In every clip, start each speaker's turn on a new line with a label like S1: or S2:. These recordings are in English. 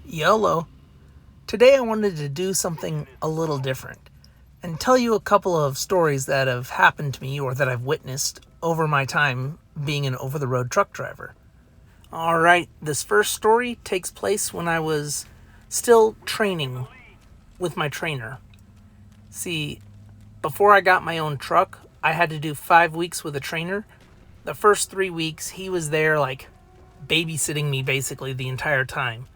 S1: YOLO. Today I wanted to do something a little different and tell you a couple of stories that have happened to me or that I've witnessed over my time being an over-the-road truck driver. Alright, this first story takes place when I was still training with my trainer. See, before I got my own truck, I had to do 5 weeks with a trainer. The first 3 weeks, he was there like babysitting me basically the entire time.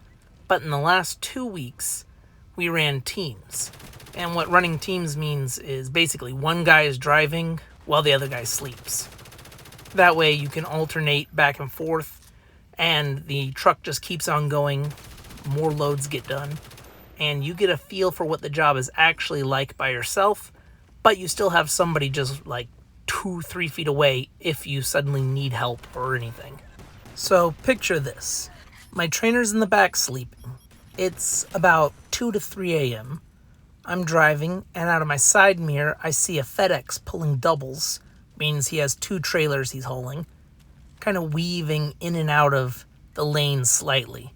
S1: But in the last 2 weeks, we ran teams. And what running teams means is basically one guy is driving while the other guy sleeps. That way you can alternate back and forth, and the truck just keeps on going, more loads get done, and you get a feel for what the job is actually like by yourself, but you still have somebody just like 2-3 feet away if you suddenly need help or anything. So picture this. My trainer's in the back sleeping. It's about 2 to 3 a.m. I'm driving, and out of my side mirror, I see a FedEx pulling doubles. Means he has 2 trailers he's hauling, kind of weaving in and out of the lane slightly,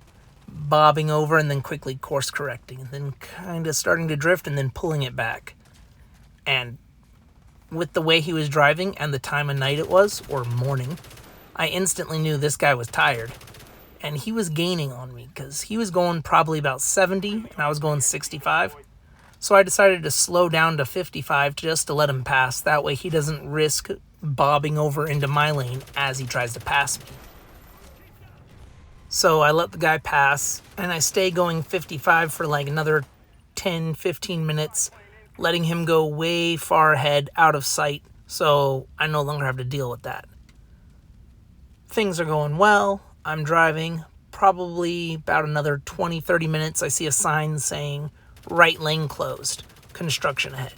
S1: bobbing over and then quickly course correcting, and then kind of starting to drift and then pulling it back. And with the way he was driving and the time of night it was, or morning, I instantly knew this guy was tired. And he was gaining on me because he was going probably about 70 and I was going 65. So I decided to slow down to 55 just to let him pass. That way he doesn't risk bobbing over into my lane as he tries to pass me. So I let the guy pass and I stay going 55 for like another 10-15 minutes, letting him go way far ahead out of sight so I no longer have to deal with that. Things are going well. I'm driving, probably about another 20-30 minutes, I see a sign saying, right lane closed, construction ahead.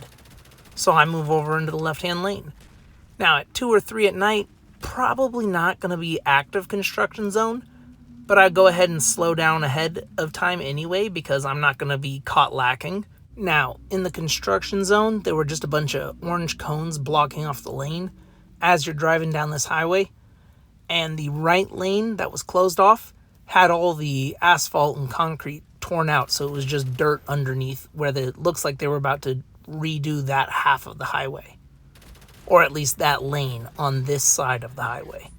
S1: So I move over into the left-hand lane. Now at 2 or 3 at night, probably not going to be active construction zone, but I go ahead and slow down ahead of time anyway because I'm not going to be caught lacking. Now, in the construction zone, there were just a bunch of orange cones blocking off the lane as you're driving down this highway. And the right lane that was closed off had all the asphalt and concrete torn out, so it was just dirt underneath where it looks like they were about to redo that half of the highway, or at least that lane on this side of the highway.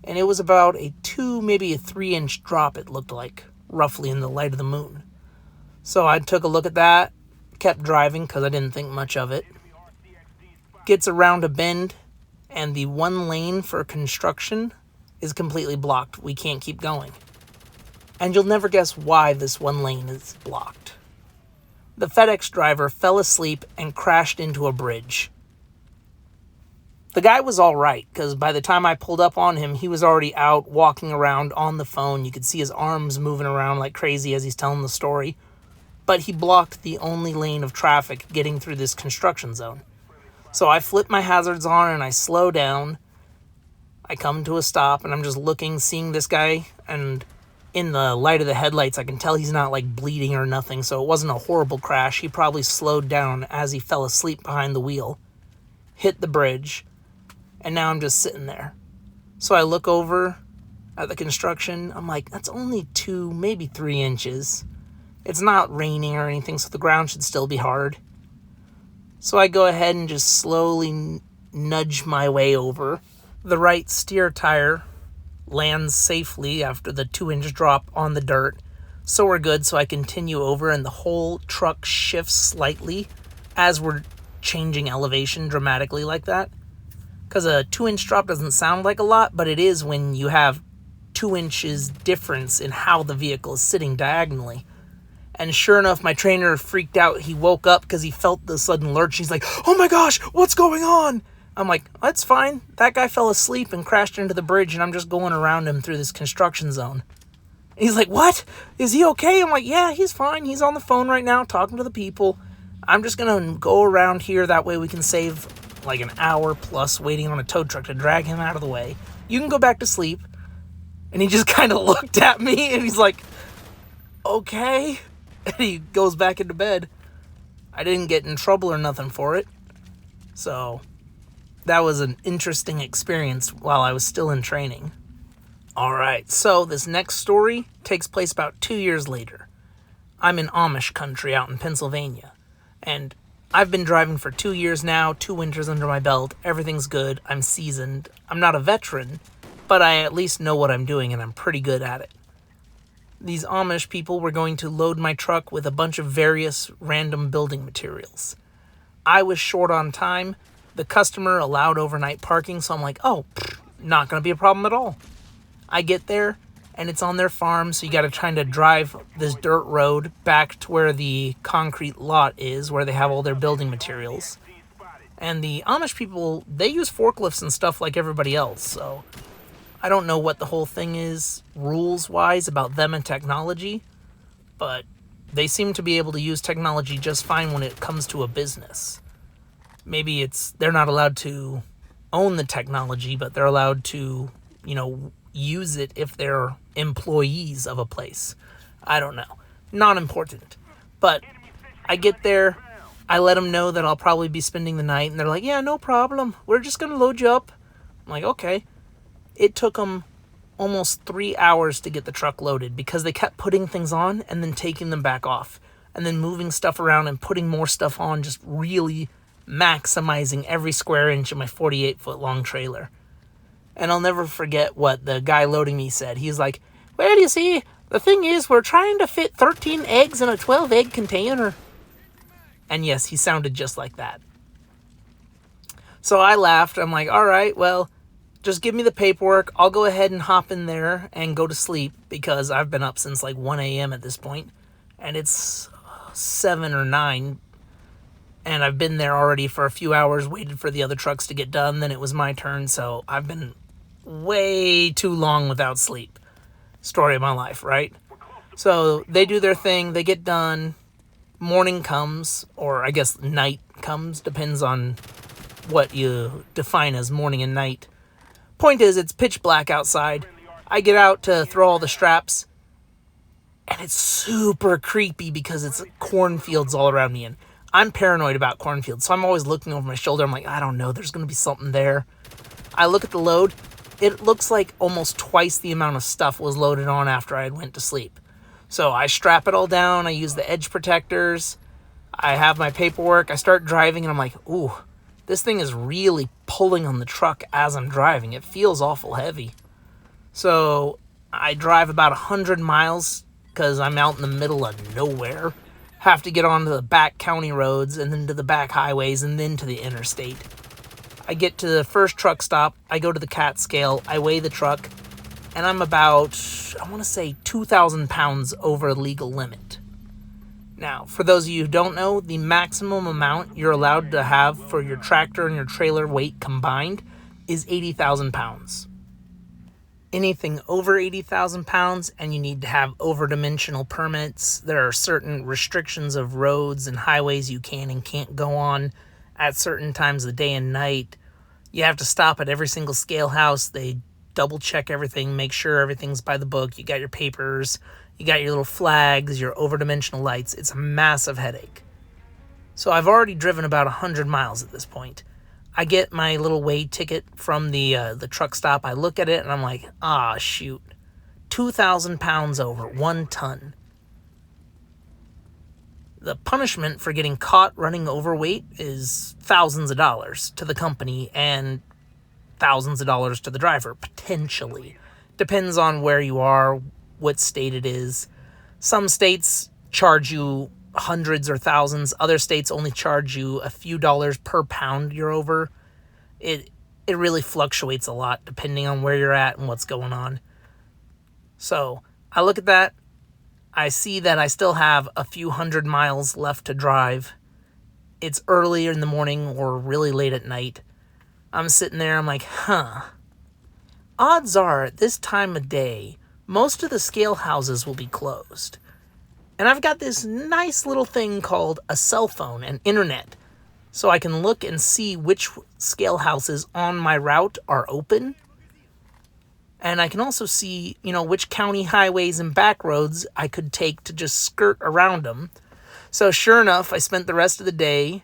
S1: And it was about a 2, maybe a 3-inch drop, it looked like, roughly in the light of the moon. So I took a look at that, kept driving because I didn't think much of it. Gets around a bend, and the one lane for construction is completely blocked. We can't keep going. And you'll never guess why this one lane is blocked. The FedEx driver fell asleep and crashed into a bridge. The guy was all right, because by the time I pulled up on him, he was already out walking around on the phone. You could see his arms moving around like crazy as he's telling the story. But he blocked the only lane of traffic getting through this construction zone. So I flip my hazards on and I slow down. I come to a stop and I'm just looking, seeing this guy, and in the light of the headlights I can tell he's not like bleeding or nothing, so it wasn't a horrible crash. He probably slowed down as he fell asleep behind the wheel, hit the bridge, and now I'm just sitting there. So I look over at the construction. I'm like, that's only 2, maybe 3 inches. It's not raining or anything, so the ground should still be hard. So I go ahead and just slowly nudge my way over. The right steer tire lands safely after the 2-inch drop on the dirt. So we're good, so I continue over and the whole truck shifts slightly as we're changing elevation dramatically like that. Because a 2-inch drop doesn't sound like a lot, but it is when you have 2 inches difference in how the vehicle is sitting diagonally. And sure enough, my trainer freaked out. He woke up because he felt the sudden lurch. He's like, oh my gosh, what's going on? I'm like, that's fine. That guy fell asleep and crashed into the bridge, and I'm just going around him through this construction zone. And he's like, what? Is he okay? I'm like, yeah, he's fine. He's on the phone right now talking to the people. I'm just going to go around here. That way we can save like an hour plus waiting on a tow truck to drag him out of the way. You can go back to sleep. And he just kind of looked at me, and he's like, okay. And he goes back into bed. I didn't get in trouble or nothing for it. So that was an interesting experience while I was still in training. Alright, so this next story takes place about 2 years later. I'm in Amish country out in Pennsylvania. And I've been driving for 2 years now, 2 winters under my belt. Everything's good. I'm seasoned. I'm not a veteran, but I at least know what I'm doing and I'm pretty good at it. These Amish people were going to load my truck with a bunch of various random building materials. I was short on time. The customer allowed overnight parking, so I'm like, not going to be a problem at all. I get there, and it's on their farm, so you got to try to drive this dirt road back to where the concrete lot is, where they have all their building materials. And the Amish people, they use forklifts and stuff like everybody else, so I don't know what the whole thing is rules-wise about them and technology, but they seem to be able to use technology just fine when it comes to a business. Maybe they're not allowed to own the technology, but they're allowed to, use it if they're employees of a place. I don't know. Not important. But I get there, I let them know that I'll probably be spending the night, and they're like, yeah, no problem. We're just going to load you up. I'm like, okay. It took them almost 3 hours to get the truck loaded because they kept putting things on and then taking them back off and then moving stuff around and putting more stuff on, just really maximizing every square inch of my 48-foot long trailer. And I'll never forget what the guy loading me said. He's like, well, you see, the thing is, we're trying to fit 13 eggs in a 12-egg container. And yes, he sounded just like that. So I laughed. I'm like, all right, well, just give me the paperwork. I'll go ahead and hop in there and go to sleep because I've been up since like 1 a.m. at this point. And it's 7 or 9. And I've been there already for a few hours, waited for the other trucks to get done. Then it was my turn, so I've been way too long without sleep. Story of my life, right? So they do their thing, they get done, morning comes, or I guess night comes, depends on what you define as morning and night. Point is, it's pitch black outside. I get out to throw all the straps, and it's super creepy because it's cornfields all around me, and I'm paranoid about cornfields, so I'm always looking over my shoulder. I'm like, I don't know, there's going to be something there. I look at the load. It looks like almost twice the amount of stuff was loaded on after I went to sleep. So I strap it all down. I use the edge protectors. I have my paperwork. I start driving, and I'm like, ooh, this thing is really pulling on the truck as I'm driving. It feels awful heavy. So I drive about 100 miles because I'm out in the middle of nowhere. Have to get onto the back county roads and then to the back highways and then to the interstate. I get to the first truck stop. I go to the CAT scale. I weigh the truck. And I'm about, I want to say, 2,000 pounds over the legal limit. Now, for those of you who don't know, the maximum amount you're allowed to have for your tractor and your trailer weight combined is 80,000 pounds. Anything over 80,000 pounds and you need to have over-dimensional permits. There are certain restrictions of roads and highways you can and can't go on at certain times of the day and night. You have to stop at every single scale house. They double-check everything, make sure everything's by the book. You got your papers, you got your little flags, your over-dimensional lights. It's a massive headache. So I've already driven about 100 miles at this point. I get my little weigh ticket from the truck stop. I look at it and I'm like, shoot. 2,000 pounds over, 1 ton. The punishment for getting caught running overweight is thousands of dollars to the company and thousands of dollars to the driver, potentially. Depends on where you are, what state it is. Some states charge you hundreds or thousands. Other states only charge you a few dollars per pound you're over. It really fluctuates a lot depending on where you're at and what's going on. So I look at that. I see that I still have a few 100 miles left to drive. It's early in the morning or really late at night. I'm sitting there, I'm like, odds are at this time of day, most of the scale houses will be closed. And I've got this nice little thing called a cell phone and internet. So I can look and see which scale houses on my route are open. And I can also see, which county highways and back roads I could take to just skirt around them. So sure enough, I spent the rest of the day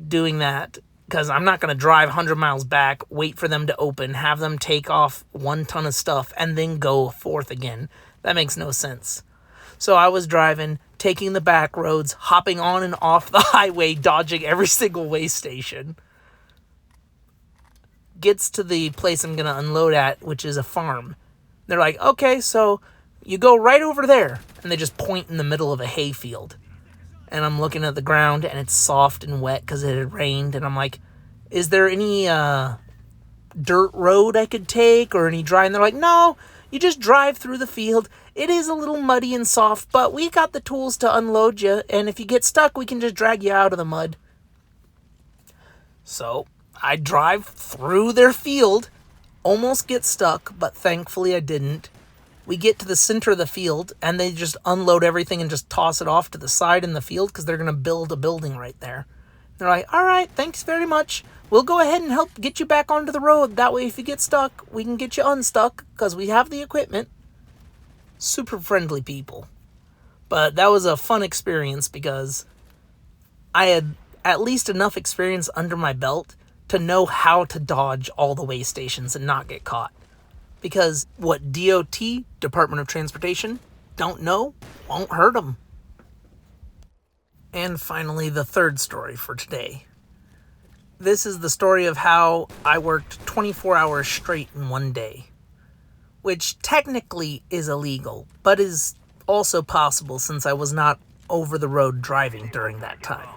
S1: doing that, Because I'm not going to drive 100 miles back, wait for them to open, have them take off 1 ton of stuff, and then go forth again. That makes no sense. So I was driving, taking the back roads, hopping on and off the highway, dodging every single way station. Gets to the place I'm going to unload at, which is a farm. They're like, okay, so you go right over there. And they just point in the middle of a hayfield. And I'm looking at the ground, and it's soft and wet because it had rained. And I'm like, is there any dirt road I could take or any dry? And they're like, no, you just drive through the field. It is a little muddy and soft, but we got the tools to unload you. And if you get stuck, we can just drag you out of the mud. So I drive through their field, almost get stuck, but thankfully I didn't. We get to the center of the field, and they just unload everything and just toss it off to the side in the field because they're going to build a building right there. They're like, all right, thanks very much. We'll go ahead and help get you back onto the road. That way, if you get stuck, we can get you unstuck because we have the equipment. Super friendly people. But that was a fun experience because I had at least enough experience under my belt to know how to dodge all the way stations and not get caught. Because what DOT, Department of Transportation, don't know won't hurt them. And finally, the third story for today. This is the story of how I worked 24 hours straight in one day, which technically is illegal, but is also possible since I was not over the road driving during that time.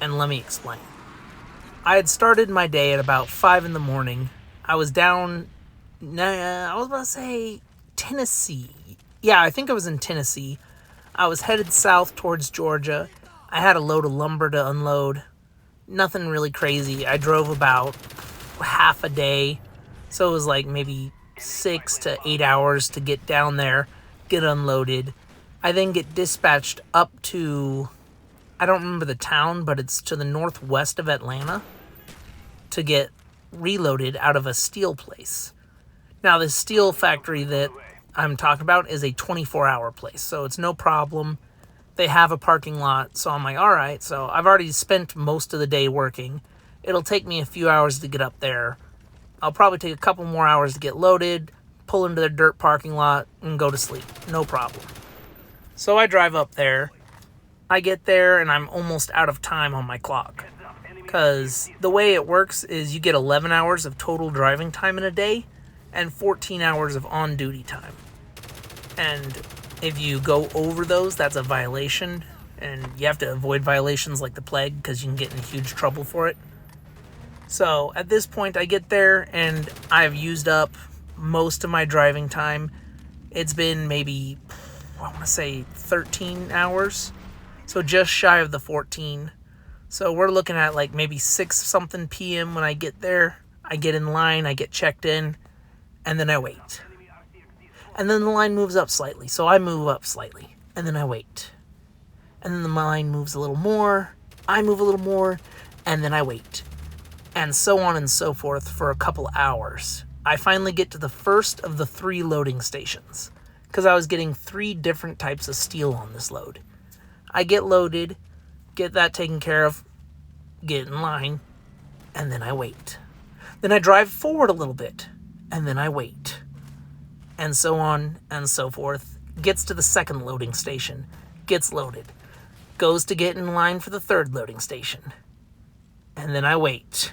S1: And let me explain. I had started my day at about 5 in the morning. I was down, I was about to say Tennessee. Yeah, I think I was in Tennessee. I was headed south towards Georgia. I had a load of lumber to unload. Nothing really crazy. I drove about half a day. So it was like maybe 6 to 8 hours to get down there, get unloaded. I then get dispatched up to, I don't remember the town, but it's to the northwest of Atlanta to get reloaded out of a steel place. Now, this steel factory that I'm talking about is a 24-hour place, so it's no problem. They have a parking lot, so I'm like, all right, so I've already spent most of the day working. It'll take me a few hours to get up there. I'll probably take a couple more hours to get loaded, pull into their dirt parking lot, and go to sleep. No problem. So I drive up there. I get there, and I'm almost out of time on my clock. Because the way it works is you get 11 hours of total driving time in a day and 14 hours of on-duty time. And if you go over those, that's a violation. And you have to avoid violations like the plague because you can get in huge trouble for it. So at this point, I get there and I've used up most of my driving time. It's been maybe, I want to say 13 hours. So just shy of the 14. So we're looking at like maybe 6-something p.m. when I get there. I get in line, I get checked in, and then I wait. And then the line moves up slightly, so I move up slightly, and then I wait. And then the line moves a little more, I move a little more, and then I wait. And so on and so forth for a couple hours. I finally get to the first of the 3 loading stations, because I was getting 3 different types of steel on this load. I get loaded, get that taken care of, get in line, and then I wait. Then I drive forward a little bit, and then I wait. And so on and so forth. Gets to the second loading station, gets loaded. Goes to get in line for the 3rd loading station. And then I wait.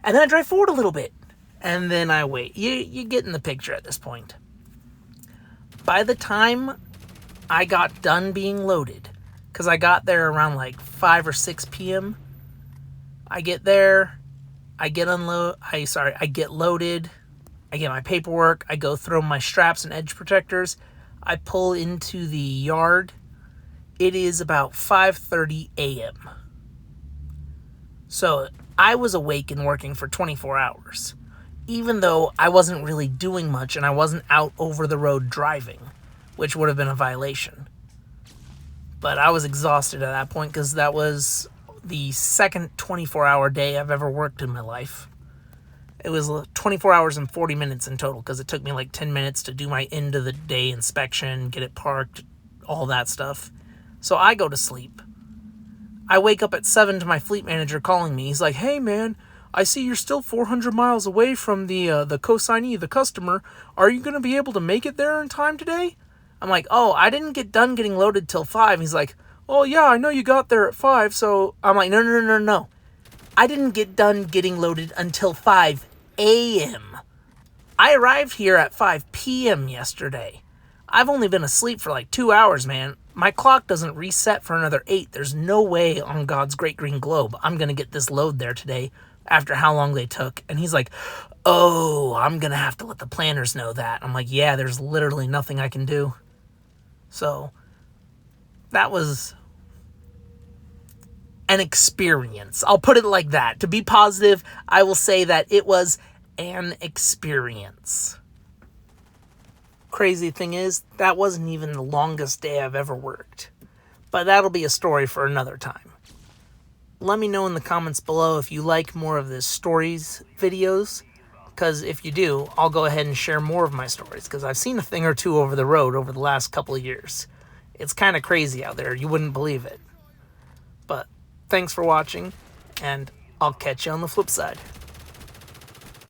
S1: And then I drive forward a little bit, and then I wait. You get in the picture at this point. By the time I got done being loaded, because I got there around like 5 or 6 p.m. I get there, I get loaded, I get my paperwork, I go throw my straps and edge protectors, I pull into the yard. It is about 5:30 a.m. So I was awake and working for 24 hours, even though I wasn't really doing much and I wasn't out over the road driving, which would have been a violation. But I was exhausted at that point because that was the second 24-hour day I've ever worked in my life. It was 24 hours and 40 minutes in total because it took me like 10 minutes to do my end of the day inspection, get it parked, all that stuff. So I go to sleep. I wake up at 7 to my fleet manager calling me. He's like, hey man, I see you're still 400 miles away from the consignee, the customer. Are you going to be able to make it there in time today? I'm like, oh, I didn't get done getting loaded till 5. He's like, oh, yeah, I know you got there at 5, so... I'm like, no. I didn't get done getting loaded until 5 a.m. I arrived here at 5 p.m. yesterday. I've only been asleep for like 2 hours, man. My clock doesn't reset for another 8. There's no way on God's great green globe I'm going to get this load there today after how long they took. And he's like, oh, I'm going to have to let the planners know that. I'm like, yeah, there's literally nothing I can do. So that was an experience. I'll put it like that. To be positive, I will say that it was an experience. Crazy thing is, that wasn't even the longest day I've ever worked. But that'll be a story for another time. Let me know in the comments below if you like more of this stories videos, because if you do, I'll go ahead and share more of my stories, because I've seen a thing or two over the road over the last couple of years. It's kind of crazy out there. You wouldn't believe it. But thanks for watching, and I'll catch you on the flip side.